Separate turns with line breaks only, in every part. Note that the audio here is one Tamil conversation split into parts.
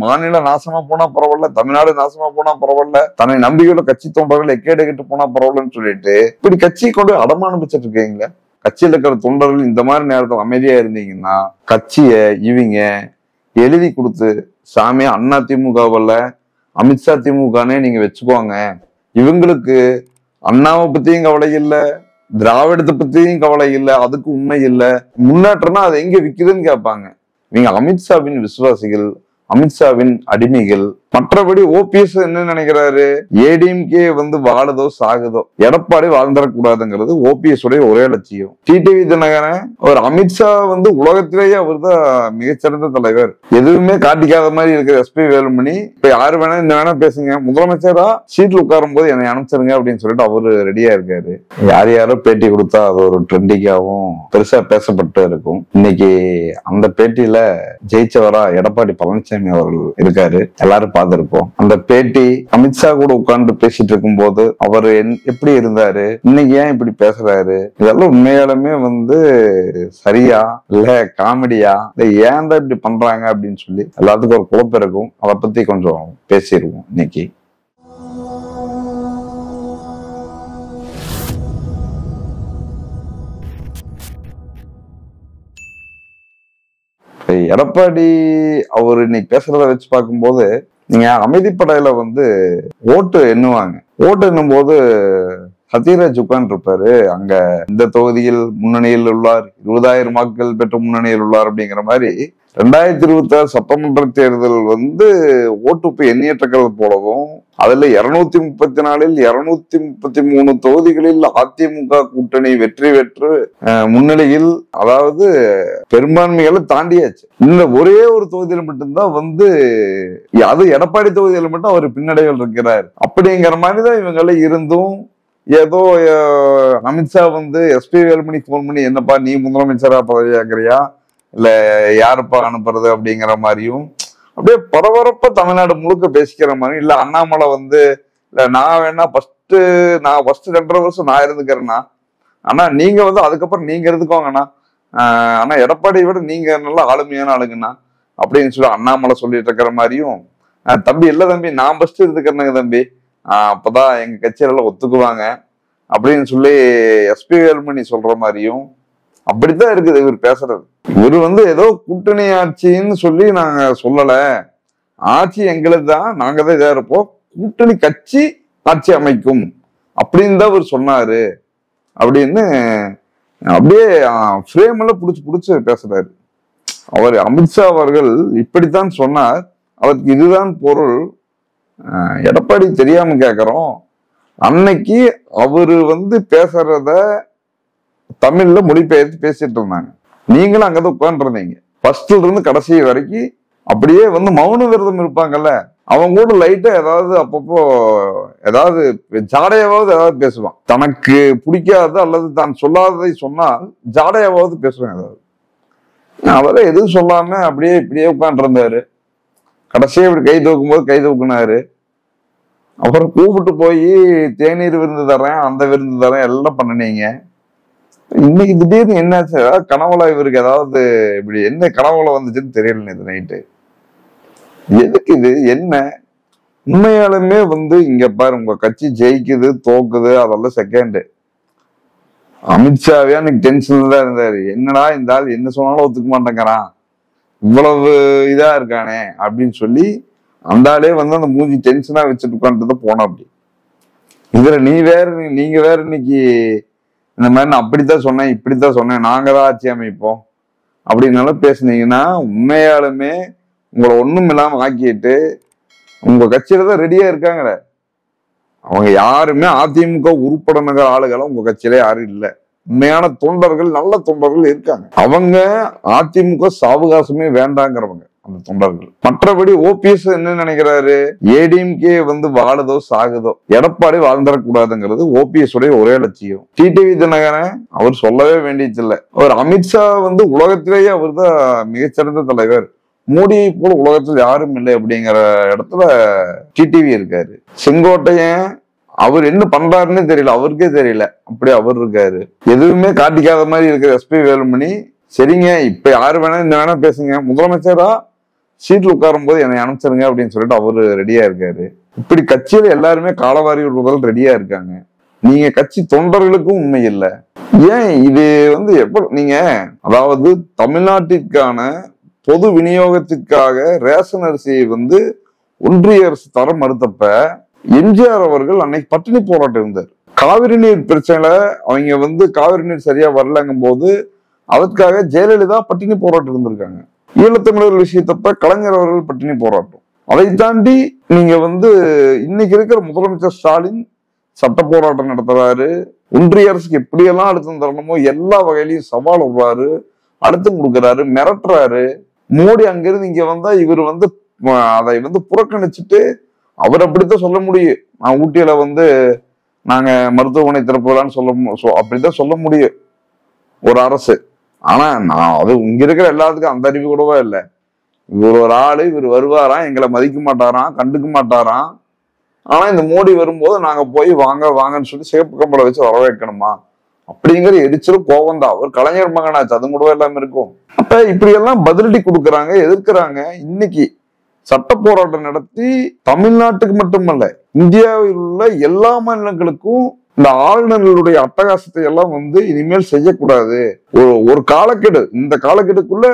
மாநில நாசமா போனா பரவாயில்ல, தமிழ்நாடு நாசமா போனா பரவாயில்ல, தன்னை நம்பிக்கையுள்ள கட்சி தொண்டர்கள் எக்கேடு கெட்டு போனா பரவாயில்லன்னு சொல்லிட்டு இப்படி கட்சியை கொண்டு அடமானம் வச்சுட்டு இருக்கீங்களா? கட்சியில் இருக்கிற தொண்டர்கள் இந்த மாதிரி நேரத்தில் அமைதியா இருந்தீங்கன்னா கட்சிய இவங்க எழுதி கொடுத்து சாமி அண்ணா திமுகவல்ல அமித்ஷா திமுகனே நீங்க வச்சுக்கோங்க, இவங்களுக்கு அண்ணாவை பத்தியும் கவலை இல்லை, திராவிடத்தை பத்தியும் கவலை இல்லை, அதுக்கு உண்மை இல்லை, முன்னேற்றம்னா அது எங்க விக்குதுன்னு கேட்பாங்க. நீங்க அமித்ஷாவின் விசுவாசிகள், அமித்ஷாவின் அடிமைகள். மற்றபடி ஓபிஎஸ் என்ன நினைக்கிறாரு, ஏடிஎம்கே வாழுதோ சாகுதோ, எடப்பாடி வாழ்ந்துடக்கூடாதுங்கிறது ஓபிஎஸ் உடைய ஒரே லட்சியம். டிடிவி தினகரன் அவர் அமித்ஷா உலகத்திலேயே அவர் தான் மிகச்சிறந்த தலைவர், எதுவுமே காட்டிக்காத மாதிரி இருக்கிற எஸ்பி வேலுமணி இப்ப யாரு வேணா இந்த வேணா பேசுங்க, முதலமைச்சரா சீட்ல உட்காரும் போது என்னை அனுப்பிச்சிருங்க அப்படின்னு சொல்லிட்டு அவரு ரெடியா இருக்காரு. யார் யாரோ பேட்டி கொடுத்தா அது ஒரு ட்ரெண்டிங்காவும் பெருசா பேசப்பட்டு இருக்கும். இன்னைக்கு அந்த பேட்டியில ஜெயிச்சவரா எடப்பாடி பழனிசாமி அவர்கள் இருக்காரு, எல்லாரும் பார்த்திருப்போம். அந்த பேட்டி அமித்ஷா கூட உட்கார்ந்து பேசிட்டு இருக்கும் போது அவர் எப்படி இருந்தாரு, இன்னைக்கு ஏன் இப்படி பேசுறாரு, இதெல்லாம் உண்மையாலுமே சரியா இல்ல காமெடியா இல்ல ஏன் தான் இப்படி பண்றாங்க அப்படின்னு சொல்லி எல்லாத்துக்கும் ஒரு குழப்பம் இருக்கும். அதை பத்தி கொஞ்சம் பேசிடுவோம் இன்னைக்கு. எடப்பாடி அவர் இன்னைக்கு பேசுறத வச்சு பார்க்கும்போது நீங்க அமைதிப்படையில ஓட்டு எண்ணுவாங்க. ஓட்டு எண்ணும் போது சத்யராஜ் உட்கார்ந்து இருப்பாரு, அங்க இந்த தொகுதியில் முன்னணியில் உள்ளார், 20,000 வாக்குகள் பெற்ற முன்னணியில் உள்ளார் அப்படிங்கிற மாதிரி 2026 சட்டமன்ற தேர்தல் ஓட்டு எண்ணியற்றக்கள் போலவும் அதுல 234 233 தொகுதிகளில் அதிமுக கூட்டணி வெற்றி பெற்று முன்னிலையில், அதாவது பெரும்பான்மைகளை தாண்டியாச்சு. இந்த ஒரே ஒரு தொகுதியில மட்டும்தான் அது எடப்பாடி தொகுதியில மட்டும் அவர் பின்னடைவில் இருக்கிறார் அப்படிங்கிற மாதிரிதான் இவங்கள இருந்தும் ஏதோ அமித்ஷா எஸ்பி வேலுமணி போன் பண்ணி என்னப்பா நீ முதலமைச்சரா பதவி ஆக்குறியா இல்ல யாருப்பா அனுப்புறது அப்படிங்கிற மாதிரியும் அப்படியே பரபரப்பா தமிழ்நாடு முழுக்க பேசிக்கிற மாதிரி, இல்ல அண்ணாமலை இல்ல நான் வேணா ஃபர்ஸ்ட் 2.5 வருஷம் நான் இருந்துக்கிறேன்னா, ஆனா நீங்க அதுக்கப்புறம் நீங்க இருந்துக்கோங்கண்ணா, ஆனா எடப்பாடியை விட நீங்க நல்லா ஆளுமையான ஆளுங்கண்ணா அப்படின்னு சொல்லி அண்ணாமலை சொல்லிட்டு இருக்கிற மாதிரியும், தம்பி இல்ல தம்பி நான் ஃபர்ஸ்ட் இருந்துக்கிறேனுங்க தம்பி, அப்பதான் எங்க கட்சியில ஒத்துக்குவாங்க அப்படின்னு சொல்லி எஸ்பி வேலுமணி சொல்ற மாதிரியும் அப்படித்தான் இருக்குது இவர் பேசுறது. இவர் ஏதோ கூட்டணி ஆட்சின்னு சொல்லி நாங்க சொல்லல, ஆட்சி எங்களுக்கு தான், நாங்க தான் இதா இருப்போம், கூட்டணி கட்சி ஆட்சி அமைக்கும் அப்படின்னு தான் இவர் சொன்னாரு அப்படின்னு அப்படியே ஃப்ரேம்ல புடிச்சு பேசுறாரு. அவர் அமித்ஷா அவர்கள் இப்படித்தான் சொன்னார், அவருக்கு இதுதான் பொருள். எடப்பாடி தெரியாம கேக்குறோம், அன்னைக்கு அவரு பேசுறத தமிழ்ல மொழிபெயர்த்து பேசிட்டு இருந்தாங்க, நீங்களும் அங்கதான் உட்கார்ந்து இருந்தீங்க. ஃபர்ஸ்ட்ல இருந்து கடைசி வரைக்கும் அப்படியே மௌன விரதம் இருப்பாங்கல்ல, அவங்க கூட லைட்டா ஏதாவது அப்பப்போ ஏதாவது ஜாடையாவது ஏதாவது பேசுவான், தனக்கு பிடிக்காத அல்லது தான் சொல்லாததை சொன்னால் ஜாடையாவது பேசுவாங்க ஏதாவது. அவரை எதுவும் சொல்லாம அப்படியே இப்படியே உட்கார்ந்து இருந்தாரு. கடைசியா இப்படி கை தூக்கும் போது கை தூக்குனாரு. அப்புறம் கூப்பிட்டு போய் தேநீர் விருந்து தரேன் அந்த விருந்து தரேன் எல்லாம் பண்ணினீங்க. இன்னைக்கு திடீர்னு என்னாச்சு, ஏதாவது கனவுல இவருக்கு ஏதாவது இப்படி என்ன கனவுல வந்துச்சுன்னு தெரியல இது நைட்டு. எதுக்கு இது என்ன உண்மையாலுமே இங்க பாரு, உங்க கட்சி ஜெயிக்குது தோக்குது அதெல்லாம் செகண்ட். அமித்ஷாவே அன்னைக்கு டென்ஷன்ல தான் இருந்தாரு, என்னடா இந்த ஆள் என்ன சொன்னாலும் ஒத்துக்க மாட்டேங்கிறான், இவ்வளவு இதா இருக்கானே அப்படின்னு சொல்லி அந்த ஆளே அந்த மூஞ்சி டென்ஷனா வச்சுட்டு உட்காந்துட்டு போனோம். அப்படி இதுல நீங்க வேற இன்னைக்கு இந்த மாதிரி நான் அப்படித்தான் சொன்னேன் இப்படித்தான் சொன்னேன் நாங்க தான் ஆட்சி அமைப்போம் அப்படின்னாலும் பேசுனீங்கன்னா உண்மையாலுமே உங்களை ஒண்ணும் இல்லாம ஆக்கிட்டு உங்க கட்சியில தான் ரெடியா இருக்காங்களே, அவங்க யாருமே அதிமுக உருப்படணுங்கிற ஆளுகளும் உங்க கட்சியில யாரும் இல்லை. உண்மையான தொண்டர்கள் நல்ல தொண்டர்கள் இருக்காங்க, அவங்க அதிமுக சாவகாசமே வேண்டாங்கிறவங்க அந்த தொண்டர்கள். மற்றபடி ஓபிஎஸ் என்ன நினைக்கிறாரு, ஏடிஎம்கே வாழுதோ சாகுதோ, எடப்பாடி வாழ்ந்துடக்கூடாதுங்கிறது ஓபிஎஸ் உடைய ஒரே லட்சியம். டிடிவி தினகரன் அவர் சொல்லவே வேண்டியதில்லை, அவர் அமித்ஷா உலகத்திலேயே அவர் தான் மிகச்சிறந்த தலைவர், மோடியை போல உலகத்தில் யாரும் இல்லை அப்படிங்கிற இடத்துல டிடிவி இருக்காரு. செங்கோட்டையன் அவர் என்ன பண்றாருன்னு தெரியல, அவருக்கே தெரியல, அப்படி அவர் இருக்காரு. எதுவுமே காட்டிக்காத மாதிரி இருக்கிற எஸ்பி வேலுமணி, சரிங்க இப்ப யாரு வேணா இந்த வேணா பேசுங்க, முதலமைச்சரா சீட்ல உட்காரும் போது என்னை அனுப்பிச்சிருங்க அப்படின்னு சொல்லிட்டு அவரு ரெடியா இருக்காரு. இப்படி கட்சியில எல்லாருமே காலவாரி விடுவதால் ரெடியா இருக்காங்க. நீங்க கட்சி தொண்டர்களுக்கும் உண்மை இல்லை. ஏன் இது நீங்க அதாவது தமிழ்நாட்டிற்கான பொது விநியோகத்திற்காக ரேஷன் அரிசியை ஒன்றிய அரசு தர மறுத்தப்ப எம்ஜிஆர் அவர்கள் அன்னைக்கு பட்டினி போராட்டம் இருந்தார். காவிரி நீர் பிரச்சனை அவங்க காவிரி நீர் சரியா வரலங்கும் போது அதற்காக ஜெயலலிதா பட்டினி போராட்டம் இருந்திருக்காங்க. ஈழத்தமிழர் விஷயத்தப்ப கலைஞர் அவர்கள் பட்டினி போராட்டம். அதை தாண்டி நீங்க இன்னைக்கு இருக்கிற முதலமைச்சர் ஸ்டாலின் சட்ட போராட்டம் நடத்துறாரு. ஒன்றிய அரசுக்கு எப்படியெல்லாம் அழுத்தம் தரணுமோ எல்லா வகையிலையும் சவால் விடுறாரு, அழுத்தம் கொடுக்குறாரு, மிரட்டுறாரு. மோடி அங்கிருந்து இங்க வந்தா இவர் அதை புறக்கணிச்சுட்டு அவர் அப்படித்தான் சொல்ல முடியும். நான் ஊட்டியில நாங்க மருத்துவமனை திறப்புலான்னு அப்படித்தான் சொல்ல முடியும் ஒரு அரசு. ஆனா நான் இங்க இருக்கிற எல்லாத்துக்கும் அந்த அறிவு கூடவா இல்லை. இவர் ஒரு ஆளு, இவர் வருவாராம், எங்களை மதிக்க மாட்டாராம், கண்டுக்க மாட்டாராம். ஆனா இந்த மோடி வரும்போது நாங்க போய் வாங்க வாங்கன்னு சொல்லி சிவப்பு கம்பளை வச்சு வரவேற்கணுமா அப்படிங்கிற எரிச்சலும் கோபம் தான். அவர் கலைஞர் மகனாச்சு, அது கூட எல்லாம் இருக்கும். அப்ப இப்படி எல்லாம் பதிலடி கொடுக்குறாங்க, எதிர்க்கிறாங்க. இன்னைக்கு சட்ட போராட்டம் நடத்தி தமிழ்நாட்டுக்கு மட்டுமல்ல இந்தியாவில் உள்ள எல்லா மாநிலங்களுக்கும் இந்த ஆளுநர்களுடைய அட்டகாசத்தை எல்லாம் இனிமேல் செய்யக்கூடாது. ஒரு காலக்கெடு, இந்த காலக்கெடுக்குள்ள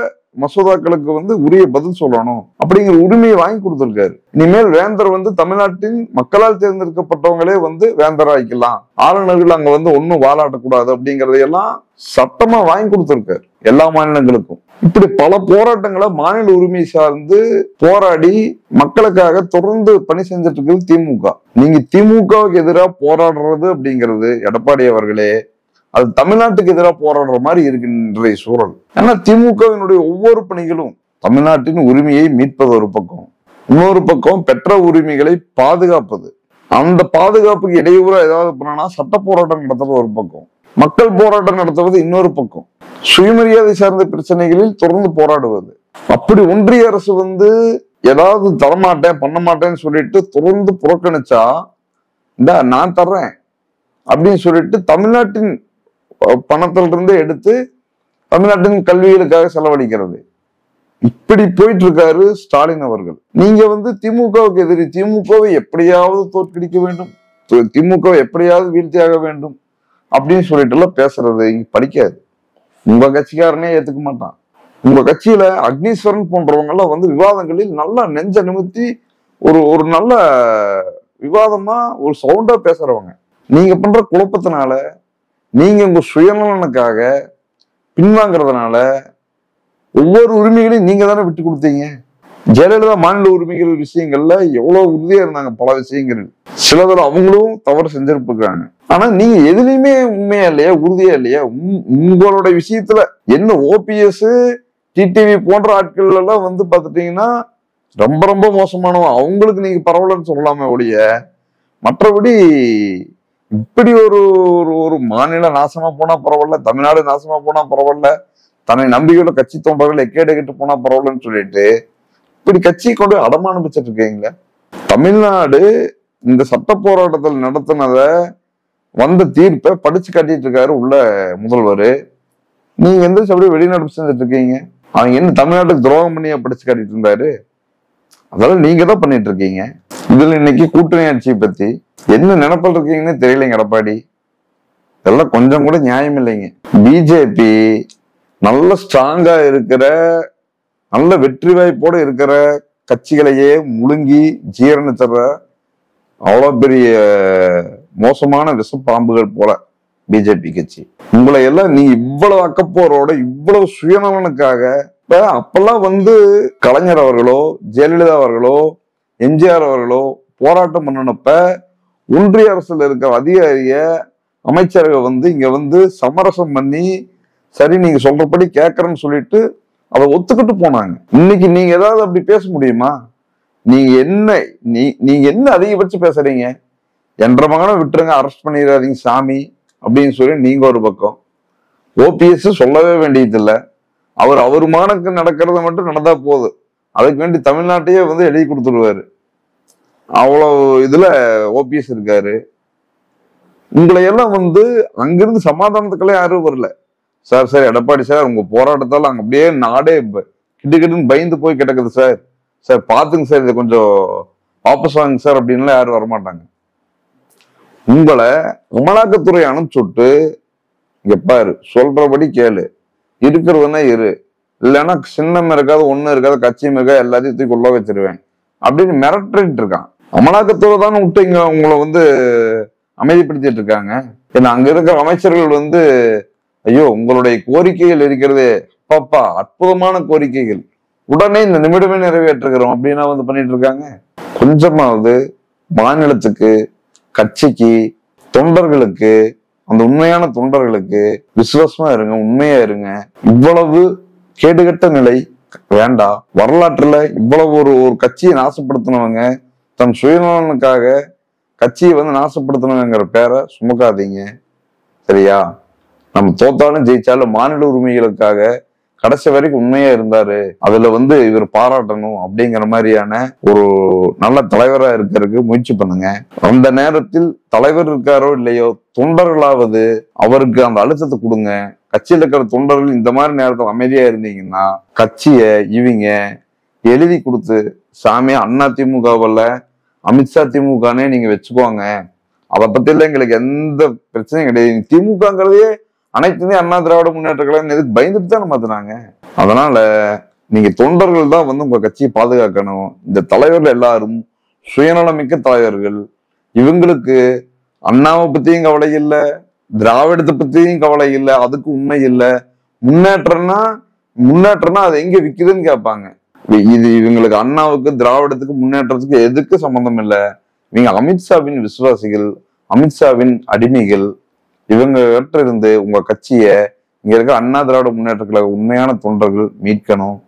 மசோதாக்களுக்கு உரிய பதில் சொல்லணும் அப்படிங்கிற உரிமையை வாங்கி கொடுத்திருக்காரு. இனிமேல் வேந்தர் தமிழ்நாட்டின் மக்களால் தேர்ந்தெடுக்கப்பட்டவங்களே வேந்தரா ஆயிக்கலாம், ஆளுநர்கள் அங்க ஒன்னும் வாலாட்டக்கூடாது அப்படிங்கறதையெல்லாம் சட்டமா வாங்கி கொடுத்திருக்காரு எல்லா மாநிலங்களுக்கும். இப்படி பல போராட்டங்களை மாநில உரிமை சார்ந்து போராடி மக்களுக்காக தொடர்ந்து பணி செஞ்சுட்டு இருக்குது திமுக. நீங்க திமுகவுக்கு எதிராக போராடுறது அப்படிங்கிறது எடப்பாடி அவர்களே அது தமிழ்நாட்டுக்கு எதிராக போராடுற மாதிரி இருக்கு இன்றைய சூழல். ஏன்னா திமுகவினுடைய ஒவ்வொரு பணிகளும் தமிழ்நாட்டின் உரிமையை மீட்பது ஒரு பக்கம், இன்னொரு பக்கம் பெற்ற உரிமைகளை பாதுகாப்பது. அந்த பாதுகாப்புக்கு இடையூறா ஏதாவது பண்ணா சட்ட போராட்டம் நடத்துறது ஒரு பக்கம், மக்கள் போராட்டம் நடத்துவது இன்னொரு பக்கம், சுயமரியாதை சார்ந்த பிரச்சனைகளில் தொடர்ந்து போராடுவது. அப்படி ஒன்றிய அரசு ஏதாவது தரமாட்டேன் பண்ண மாட்டேன்னு சொல்லிட்டு தொடர்ந்து புறக்கணிச்சா இந்த நான் தர்றேன் அப்படின்னு சொல்லிட்டு தமிழ்நாட்டின் பணத்திலிருந்து எடுத்து தமிழ்நாட்டின் கல்விகளுக்காக செலவழிக்கிறது. இப்படி போயிட்டு இருக்காரு ஸ்டாலின் அவர்கள். நீங்க திமுகவுக்கு எதிரி, திமுகவை எப்படியாவது தோற்கடிக்க வேண்டும், திமுகவை எப்படியாவது வீழ்த்தியாக வேண்டும் அப்படின்னு சொல்லிட்டு எல்லாம் பேசுறது இங்க படிக்காது. உங்க கட்சிக்காரனே ஏத்துக்க மாட்டான். உங்க கட்சியில அக்னீஸ்வரன் போன்றவங்க எல்லாம் விவாதங்களில் நல்லா நெஞ்ச நிமித்தி ஒரு நல்ல விவாதமா ஒரு சவுண்டா பேசுறவங்க. நீங்க பண்ற குழப்பத்தினால, நீங்க உங்க சுயநலனுக்காக பின்வாங்கிறதுனால ஒவ்வொரு உரிமைகளையும் நீங்க தானே விட்டு கொடுத்தீங்க. ஜெயலலிதா மாநில உரிமைகள் விஷயங்கள்ல எவ்வளவு உறுதியா இருந்தாங்க பல விஷயங்கள். சிலதோட அவங்களும் தவறு செஞ்சிருப்பாங்க. ஆனா நீங்க எதுலையுமே உண்மையா இல்லையா, உறுதியா இல்லையா? உங்களோட விஷயத்துல என்ன ஓபிஎஸ் டிடிவி போன்ற ஆட்கள் எல்லாம் பாத்துட்டீங்கன்னா ரொம்ப ரொம்ப மோசமானவன். அவங்களுக்கு நீங்க பரவாயில்லன்னு சொல்லலாமே ஒழிய, மற்றபடி இப்படி ஒரு மாநில நாசமா போனா பரவாயில்ல, தமிழ்நாடு நாசமா போனா பரவாயில்ல, தன்னை நம்பிக்கையுள்ள கட்சி தொண்டர்கள் எக்கேடு கெட்டு போனா பரவாயில்லன்னு சொல்லிட்டு இப்படி கட்சி கொண்டு அடமானம் வச்சுட்டு இருக்கீங்களே. தமிழ்நாடு இந்த சட்ட போராட்டத்தில் நடத்தினத வந்த தீர்ப்பை படிச்சு காட்டிட்டு இருக்காரு உள்ள முதல்வர். நீங்க அப்படியே வெளிநடப்பு செஞ்சுட்டு இருக்கீங்க. அவங்க என்ன தமிழ்நாட்டுக்கு துரோகம் பண்ணியா படிச்சு காட்டிட்டு இருந்தாரு? அதெல்லாம் நீங்க தான் பண்ணிட்டு இருக்கீங்க. இதுல இன்னைக்கு கூட்டணி ஆட்சியை பத்தி என்ன நினைப்பில் இருக்கீங்கன்னு தெரியலைங்க எடப்பாடி. இதெல்லாம் கொஞ்சம் கூட நியாயம் இல்லைங்க. பிஜேபி நல்ல ஸ்ட்ராங்கா இருக்கிற, நல்ல வெற்றி வாய்ப்போட இருக்கிற கட்சிகளையே முழுங்கி ஜீரணித்தர அவ்வளவு பெரிய மோசமான விஷப்பாம்புகள் போல பிஜேபி கட்சி. உங்களை எல்லாம் நீ இவ்வளவு அக்கப்போரோட இவ்வளவு சுயநலனுக்காக அப்பெல்லாம் கலைஞர் அவர்களோ ஜெயலலிதா அவர்களோ எம்ஜிஆர் அவர்களோ போராட்டம் பண்ணனப்ப ஒன்றிய அரசுல இருக்கிற அதிகாரிய அமைச்சர்கள் இங்க சமரசம் பண்ணி சரி நீங்க சொல்றபடி கேட்கறேன்னு சொல்லிட்டு அதை ஒத்துக்கிட்டு போனாங்க. இன்னைக்கு நீங்க ஏதாவது அப்படி பேச முடியுமா? நீங்க என்ன அதிகபட்சம் பேசுறீங்க? என்ற மகனை விட்டுருங்க, அரெஸ்ட் பண்ணிடாதீங்க சாமி அப்படின்னு சொல்லி நீங்க ஒரு பக்கம். ஓபிஎஸ் சொல்லவே வேண்டியதில்லை. அவர் மகனுக்கு நடக்கிறத மட்டும் நடந்தா போதும், அதுக்கு வேண்டி தமிழ்நாட்டையே எழுதி கொடுத்துருவாரு. அவ்வளவு இதுல ஓபிஎஸ் இருக்காரு. உங்களை எல்லாம் அங்கிருந்து சமாதானத்துக்கெல்லாம் யாரும் வரல. சார் எடப்பாடி சார் உங்க போராட்டத்தால அங்க அப்படியே நாடே கிட்டுக்கிட்டுன்னு பயந்து போய் கிடக்குது சார் சார் பாத்துங்க சார், இதை கொஞ்சம் வாபஸ் வாங்க சார் அப்படின்லாம் யாரும் வரமாட்டாங்க. உங்களை அமலாக்கத்துறை அனுப்பிச்சுட்டு இங்க பாரு, சொல்றபடி கேளு, இருக்கிறதுனா இரு, இல்லைன்னா சின்னம் இருக்காது, ஒண்ணு இருக்காது, கட்சியும் இருக்காது, எல்லாத்தையும் தூக்கி உள்ள வச்சிருவேன் அப்படின்னு மிரட்டிட்டு இருக்கான். அமலாக்கத்துறை தானே விட்டு இங்க உங்களை அமைதிப்படுத்திட்டு இருக்காங்க. ஏன்னா அங்க இருக்கிற அமைச்சர்கள் ஐயோ உங்களுடைய கோரிக்கைகள் இருக்கிறது பாப்பா அற்புதமான கோரிக்கைகள், உடனே இந்த நிமிடமே நிறைவேற்றுகிறோம் அப்படின்னா பண்ணிட்டு இருக்காங்க. கொஞ்சமாவது மாநிலத்துக்கு, கட்சிக்கு, தொண்டர்களுக்கு, அந்த உண்மையான தொண்டர்களுக்கு விசுவாசமா இருங்க, உண்மையா இருங்க. இவ்வளவு கேடுகட்ட நிலை வேண்டாம். வரலாற்றுல இவ்வளவு ஒரு கட்சியை நாசப்படுத்தினவங்க, தன் சுயநலனுக்காக கட்சியை நாசப்படுத்தினவங்கிற பேரை சுமக்காதீங்க, சரியா? நம்ம தோத்தாலும் ஜெயிச்சாலும் மாநில உரிமைகளுக்காக கடைசி வரைக்கும் உண்மையா இருந்தாரு, அதுல இவர் பாராட்டணும் அப்படிங்கிற மாதிரியான ஒரு நல்ல தலைவரா இருக்கிறதுக்கு முயற்சி பண்ணுங்க. அந்த நேரத்தில் தலைவர் இருக்காரோ இல்லையோ, தொண்டர்களாவது அவருக்கு அந்த அழுத்தத்தை கொடுங்க. கட்சியில் இருக்கிற தொண்டர்கள் இந்த மாதிரி நேரத்தில் அமைதியா இருந்தீங்கன்னா கட்சிய இவங்க எழுதி கொடுத்து, சாமி அண்ணா திமுகவில் அமித்ஷா திமுகனே நீங்க வச்சுக்கோங்க, அதை பத்தி எல்லாம் எங்களுக்கு எந்த பிரச்சனையும் கிடையாது, திமுகங்கிறதே அனைத்துமே அண்ணா திராவிட முன்னேற்ற கழகம் எதுக்கு பயந்துட்டு தான் மாத்தினாங்க. அதனால நீங்க தொண்டர்கள் தான் உங்க கட்சியை பாதுகாக்கணும். இந்த தலைவர்கள் எல்லாரும் சுயநலமிக்க தலைவர்கள். இவங்களுக்கு அண்ணாவை பத்தியும் கவலை இல்லை, திராவிடத்தை பத்தியும் கவலை இல்லை, அதுக்கு உண்மை இல்லை. முன்னேற்றம்னா அது எங்க விக்குதுன்னு கேட்பாங்க. இது இவங்களுக்கு அண்ணாவுக்கு திராவிடத்துக்கு முன்னேற்றத்துக்கு எதுக்கு சம்பந்தம் இல்லை. இவங்க அமித்ஷாவின் விசுவாசிகள், அமித்ஷாவின் அடிமைகள். இவங்க இருந்து உங்க கட்சிய, இங்க இருக்க அண்ணா திராவிட முன்னேற்ற கழக உண்மையான தொண்டர்கள் மீட்கணும்.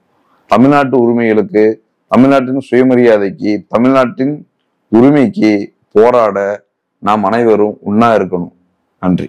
தமிழ்நாட்டு உரிமைகளுக்கு, தமிழ்நாட்டின் சுயமரியாதைக்கு, தமிழ்நாட்டின் உரிமைக்கு போராட நாம் அனைவரும் ஒண்ணா இருக்கணும். நன்றி.